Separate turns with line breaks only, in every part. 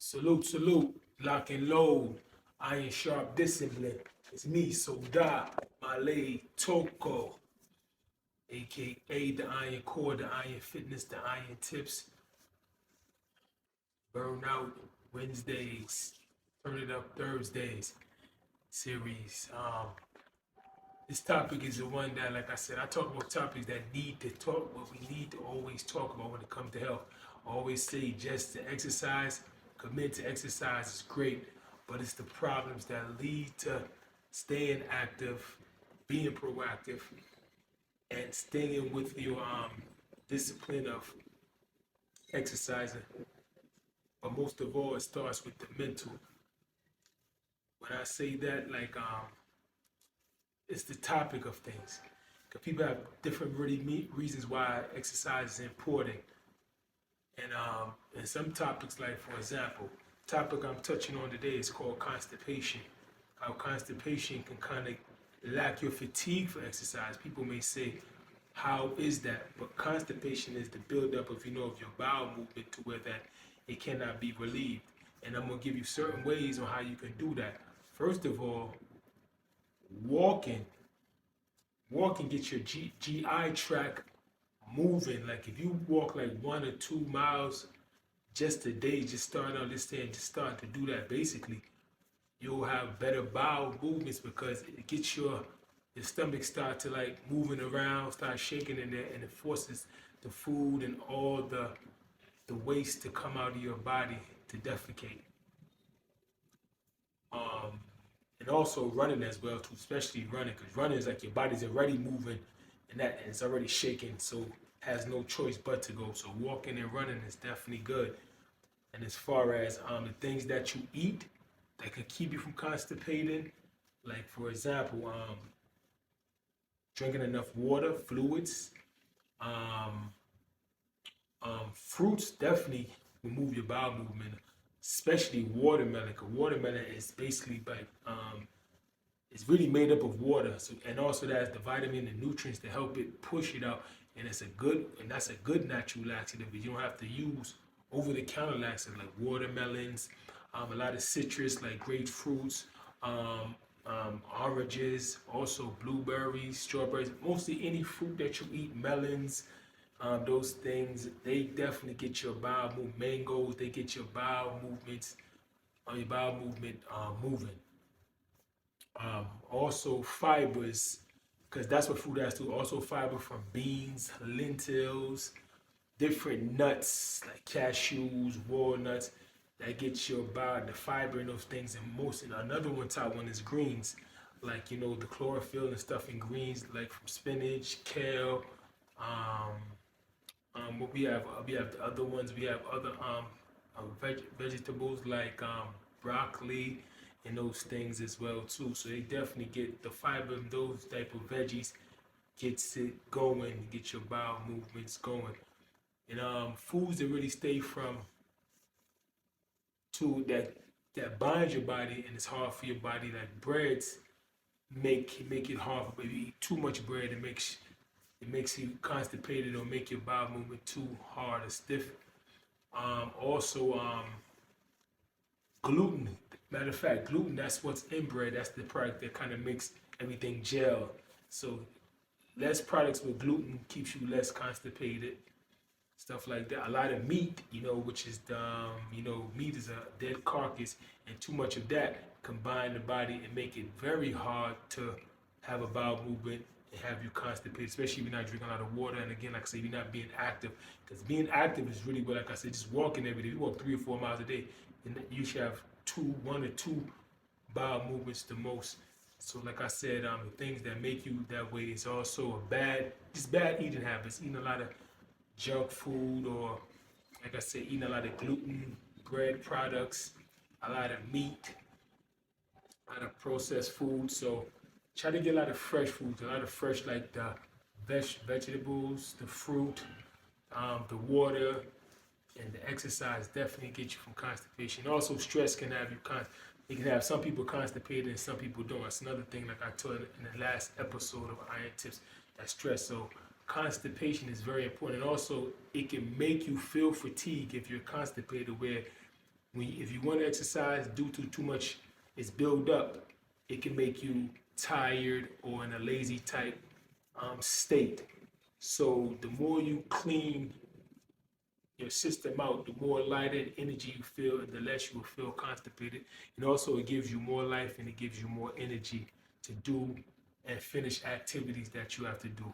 Salute, salute, lock and load, iron sharp discipline. It's me, Soda, Malay, Toko, aka the Iron Core, the Iron Fitness, the Iron Tips, Burnout Wednesdays, Turn It Up Thursdays series. This topic is the one that, like I said, I talk about topics that need to talk, what we need to always talk about when it comes to health. I always say just to exercise, commit to exercise is great, but it's the problems that lead to staying active, being proactive, and staying with your discipline of exercising. But most of all, it starts with the mental. When I say that, it's the topic of things. Because people have different really reasons why exercise is important. And some topics, like for example, topic I'm touching on today is called constipation. How constipation can kind of lack your fatigue for exercise. People may say, how is that? But constipation is the buildup of your bowel movement to where that it cannot be relieved. And I'm gonna give you certain ways on how you can do that. First of all, walking. Walking gets your GI tract moving. Like if you walk like 1 or 2 miles just a day, just start on this day and just start to do that, basically, you'll have better bowel movements because it gets your stomach start to like moving around, start shaking in there, and it forces the food and all the waste to come out of your body to defecate. And also running as well too, especially running, because running is like your body's already moving and it's already shaking, so has no choice but to go. So walking and running is definitely good. And as far as the things that you eat that can keep you from constipating, like for example, drinking enough water, fluids, fruits definitely remove your bowel movement, especially watermelon. Cause watermelon is basically like it's really made up of water. So and also that has the vitamin and nutrients to help it push it out. And that's a good natural laxative. But you don't have to use over-the-counter laxatives like watermelons, a lot of citrus like grapefruits, oranges, also blueberries, strawberries. Mostly any fruit that you eat, melons, those things, they definitely get your bowel movement. Mangoes, they get your bowel movements, your bowel movement moving. Also fibers, because that's what food has to. Also fiber from beans, lentils, different nuts like cashews, walnuts. That gets your bowel, the fiber in those things, and another top one is greens, like the chlorophyll and stuff in greens, like from spinach, kale. What we have the other ones. We have other vegetables like broccoli and those things as well too. So they definitely get the fiber of those type of veggies, gets it going, get your bowel movements going. And foods that really stay from to that binds your body and it's hard for your body, like breads make it hard. If you eat too much bread, it makes you constipated or make your bowel movement too hard or stiff. Also, gluten. Matter of fact, gluten, that's what's in bread. That's the product that kind of makes everything gel. So less products with gluten keeps you less constipated. Stuff like that. A lot of meat, which is meat is a dead carcass, and too much of that combine the body and make it very hard to have a bowel movement and have you constipated, especially if you're not drinking a lot of water. And again, like I say, if you're not being active, because being active is really what, like I said, just walking every day. You walk 3 or 4 miles a day, and you should have 1 or 2 bowel movements the most. So like I said, the things that make you that way is also bad eating habits, eating a lot of junk food, or like I said, eating a lot of gluten, bread products, a lot of meat, a lot of processed food. So try to get a lot of fresh foods, a lot of fresh like the vegetables, the fruit, the water, and the exercise definitely get you from constipation. Also, stress can have you it can have some people constipated and some people don't. That's another thing, like I told in the last episode of Iron Tips, that stress. So constipation is very important. And also, it can make you feel fatigue if you're constipated, where if you want to exercise due to too much is build up, it can make you tired or in a lazy type state. So the more you clean your system out, the more lighter and energy you feel, and the less you will feel constipated. And also, it gives you more life and it gives you more energy to do and finish activities that you have to do.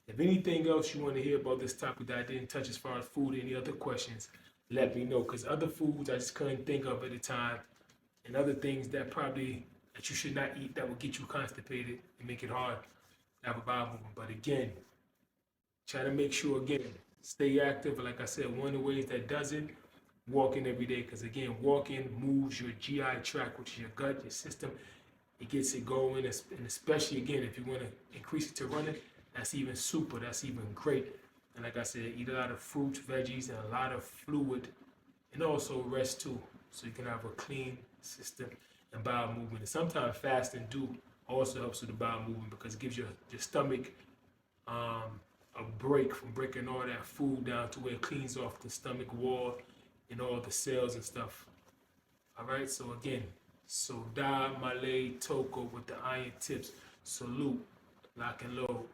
If anything else you want to hear about this topic that I didn't touch as far as food, any other questions, let me know. Because other foods I just couldn't think of at the time, and other things that you should not eat that will get you constipated and make it hard to have a bowel movement. But again, try to make sure, again, stay active. Like I said, one of the ways that does it, walking every day. Because again, walking moves your GI tract, which is your gut, your system. It gets it going, and especially again, if you want to increase it to running, that's even super. That's even great. And like I said, eat a lot of fruits, veggies, and a lot of fluid, and also rest too, so you can have a clean system and bowel movement. And sometimes fasting do also helps with the bowel movement because it gives your stomach a break from breaking all that food down to where it cleans off the stomach wall and all the cells and stuff. All right, so again, Soda Malay Toko with the iron tips. Salute, lock and load.